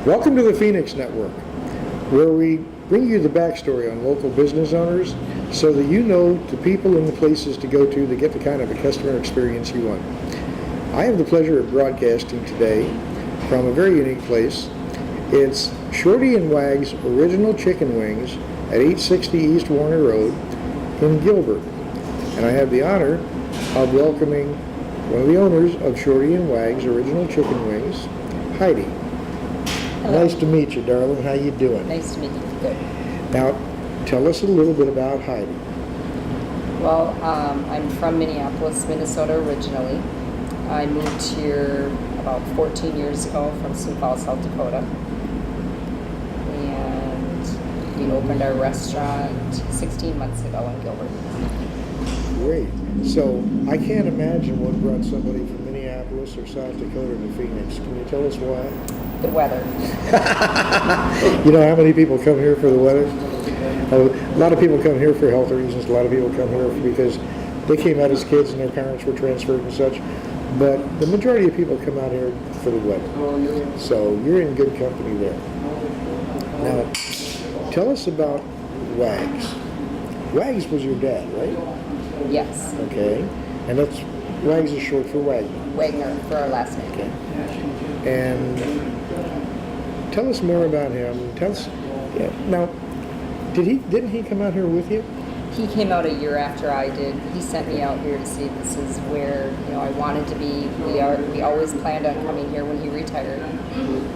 Welcome to the Phoenix Network, where we bring you the backstory on local business owners so that you know the people and the places to go to get the kind of a customer experience you want. I have the pleasure of broadcasting today from a very unique place. It's Shorty and Wag's Original Chicken Wings at 860 East Warner Road in Gilbert. And I have the honor of welcoming one of the owners of Shorty and Wag's Original Chicken Wings, Heidi. Hello. Nice to meet you, darling. How you doing? Nice to meet you. Good. Now, tell us a little bit about Heidi. Well, I'm from Minneapolis, Minnesota originally. I moved here about 14 years ago from Sioux Falls, South Dakota. And we opened our restaurant 16 months ago in Gilbert. Great. So, I can't imagine what brought somebody from Minneapolis or South Dakota to Phoenix. Can you tell us why? The weather. You know how many people come here for the weather? A lot of people come here for health reasons. A lot of people come here because they came out as kids and their parents were transferred and such. But the majority of people come out here for the weather. So you're in good company there. Now, tell us about Wags. Wags was your dad, right? Yes. Okay. And that's Wags is short for Wagner. Wagner for our last name. Okay. And tell us more about him. Tell us. Yeah. Now, didn't he come out here with you? He came out a year after I did. He sent me out here to see if this is where I wanted to be. We always planned on coming here when he retired,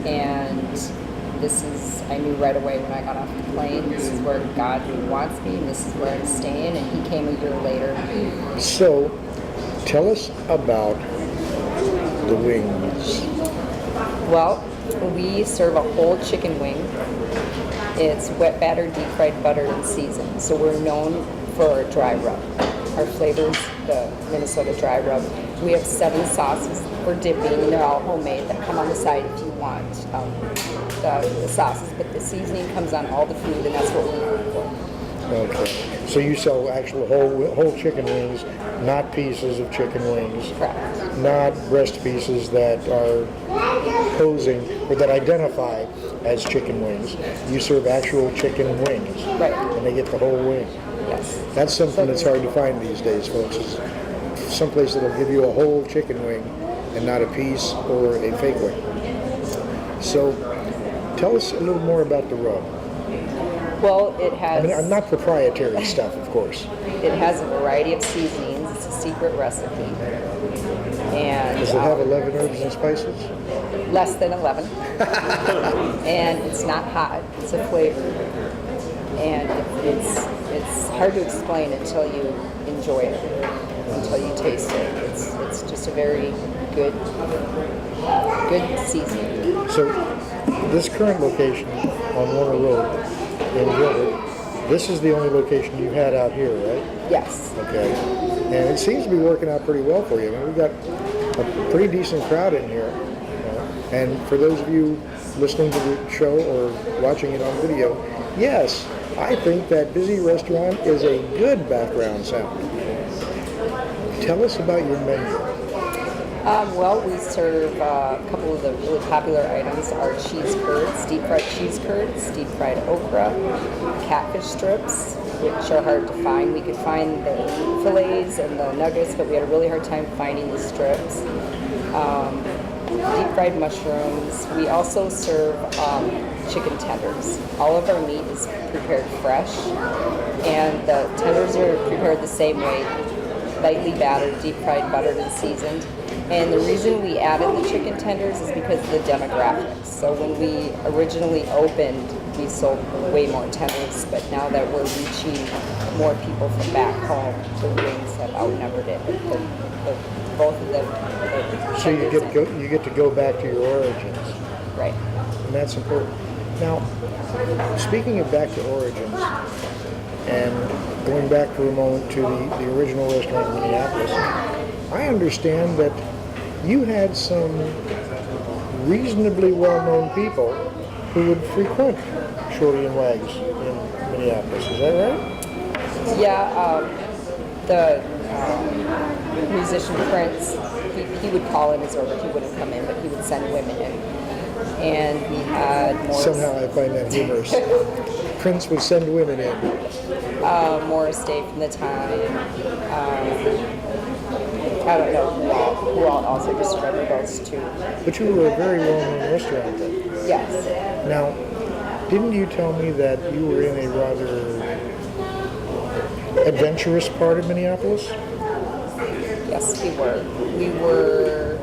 and I knew right away when I got off the plane, this is where God wants me, and this is where I'm staying. And he came a year later. So, tell us about the wings. Well, we serve a whole chicken wing. It's wet battered, deep fried, buttered, and seasoned. So we're known for our dry rub. Our flavors, the Minnesota dry rub. We have 7 sauces for dipping, and they're all homemade that come on the side if you want the sauces. But the seasoning comes on all the food, and that's what we're known for. Okay. So you sell actual whole chicken wings, not pieces of chicken wings. Correct. Not breast pieces that are posing or that identify as chicken wings. You serve actual chicken wings. Right. And they get the whole wing. Yes. That's something that's hard to find these days, folks. Is someplace that'll give you a whole chicken wing and not a piece or a fake wing. So, tell us a little more about the rub. Well, it has... I mean, not proprietary stuff, of course. It has a variety of seasonings. It's a secret recipe. And Does it have 11 herbs and spices? Less than 11. And it's not hot. It's a flavor. And it's hard to explain until you enjoy it, until you taste it. It's just a very good seasoning. So, this current location on Warner Road in Gilbert, this is the only location you had out here, right? Yes. Okay. And it seems to be working out pretty well for you. I mean, we've got a pretty decent crowd in here. And for those of you listening to the show or watching it on video, yes, I think that busy restaurant is a good background sound. Tell us about your menu. Well, we serve a couple of the really popular items. Our cheese curds, deep fried cheese curds, deep fried okra, catfish strips, which are hard to find. We could find the fillets and the nuggets, but we had a really hard time finding the strips. Deep fried mushrooms. We also serve chicken tenders. All of our meat is prepared fresh, and the tenders are prepared the same way, lightly battered, deep fried, buttered, and seasoned. And the reason we added the chicken tenders is because of the demographics. So when we originally opened, we sold way more tenders, but now that we're reaching more people from back home, the wings have outnumbered it. Both of them. So you get to go back to your origins. Right. And that's important. Now, speaking of back to origins, and going back for a moment to the original restaurant in Minneapolis, I understand that you had some reasonably well-known people who would frequent Shorty and Wags in Minneapolis. Is that right? Yeah, the musician Prince, he would call in his order. He wouldn't come in, but he would send women in. and we had Morris. Somehow I find that humorous. Prince would send women in. Morris Day from the time. I don't know who all also just remember those two. But you were a very well-known restaurant then. Yes. Now, didn't you tell me that you were in a rather adventurous part of Minneapolis? Yes, we were. We were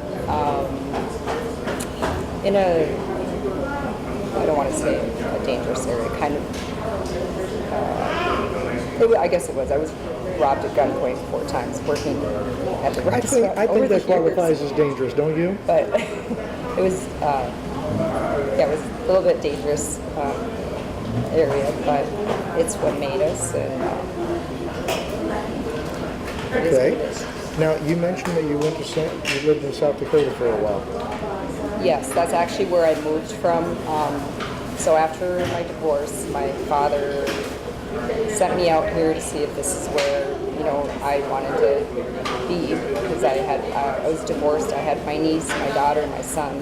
in a, I don't want to say a dangerous area, kind of, I guess it was. I was robbed at gunpoint 4 times working at the restaurant. I think that qualifies as dangerous, don't you? But it was, it was a little bit dangerous area, but it's what made us. And, okay. Now, you mentioned that you you lived in South Dakota for a while. Yes, that's actually where I moved from. So after my divorce, my father sent me out here to see if this is where, I wanted to be, because I was divorced. I had my niece, my daughter, and my son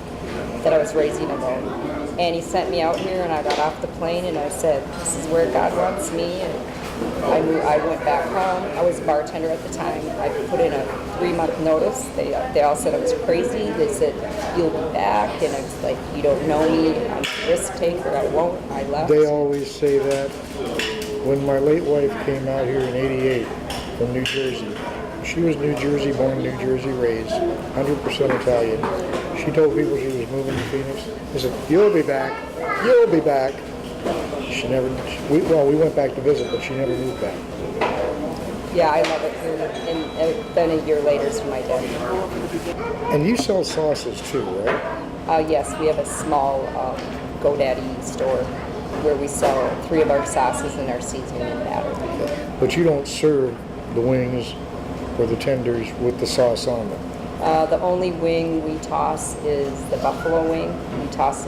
that I was raising alone. And he sent me out here, and I got off the plane, and I said, this is where God wants me. And I went back home. I was a bartender at the time. I put in a 3-month notice. They all said I was crazy. They said, you'll be back. And I was like, you don't know me. I'm a risk taker. I won't. I left. They always say that. When my late wife came out here in '88 from New Jersey, she was New Jersey born, New Jersey raised, 100% Italian. She told people she was moving to Phoenix. They said, you'll be back. You'll be back. She never, we went back to visit, but she never moved back. Yeah, I love it here. And then a year later is my death. And you sell sauces too, right? Yes, we have a small GoDaddy store where we sell 3 of our sauces and our seasoning and batter. But you don't serve the wings or the tenders with the sauce on them. The only wing we toss is the buffalo wing.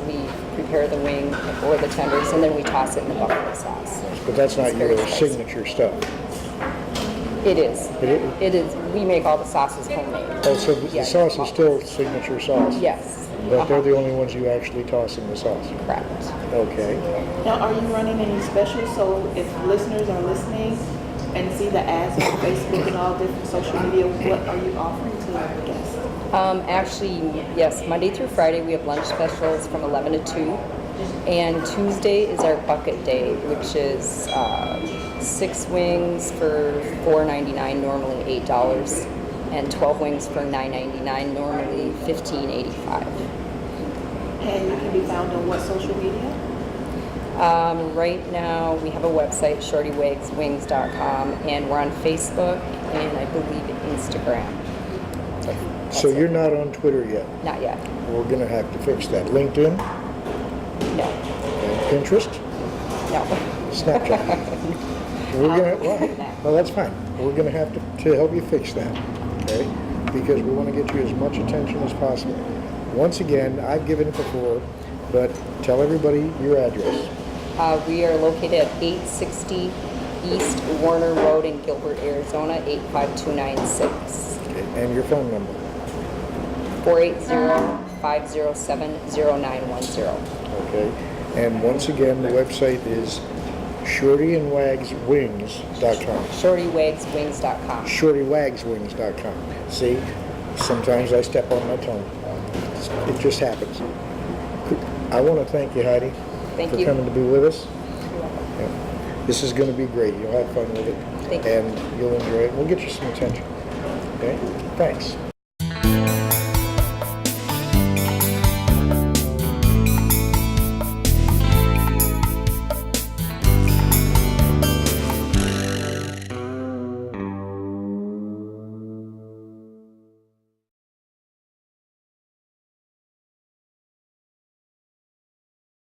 We prepare the wing or the tenders, and then we toss it in the buffalo sauce. But that's not It's very your spicy. signature stuff. It is. It is? It is. We make all the sauces homemade. Oh, so the Yes. sauce is still signature sauce? Yes. But they're the only ones you actually toss in the sauce? Correct. Okay. Now, are you running any specials? So if listeners are listening and see the ads on Facebook and all different social media, what are you offering to guests? Actually, yes. Monday through Friday we have lunch specials from 11 to 2. And Tuesday is our bucket day, which is 6 wings for $4.99, normally $8. And 12 wings for $9.99, normally $15.85. And you can be found on what social media? Right now, we have a website, shortywagswings.com, and we're on Facebook and I believe Instagram. So you're not on Twitter yet? Not yet. We're going to have to fix that. LinkedIn? No. And Pinterest? No. Snapchat? Well, that's fine. We're going to have to help you fix that, okay? Because we want to get you as much attention as possible. Once again, I've given it before, but tell everybody your address. We are located at 860 East Warner Road in Gilbert, Arizona, 85296. Okay. And your phone number. 480-507-0910. Okay. And once again, the website is shortyandwagswings.com. Shortywagswings.com. Shortywagswings.com. See, sometimes I step on my tongue. It just happens. I want to thank you, Heidi, Thank for you. coming to be with us. Yeah. This is going to be great. You'll have fun with it. Thank you. And you'll enjoy it. We'll get you some attention. Okay? Thanks.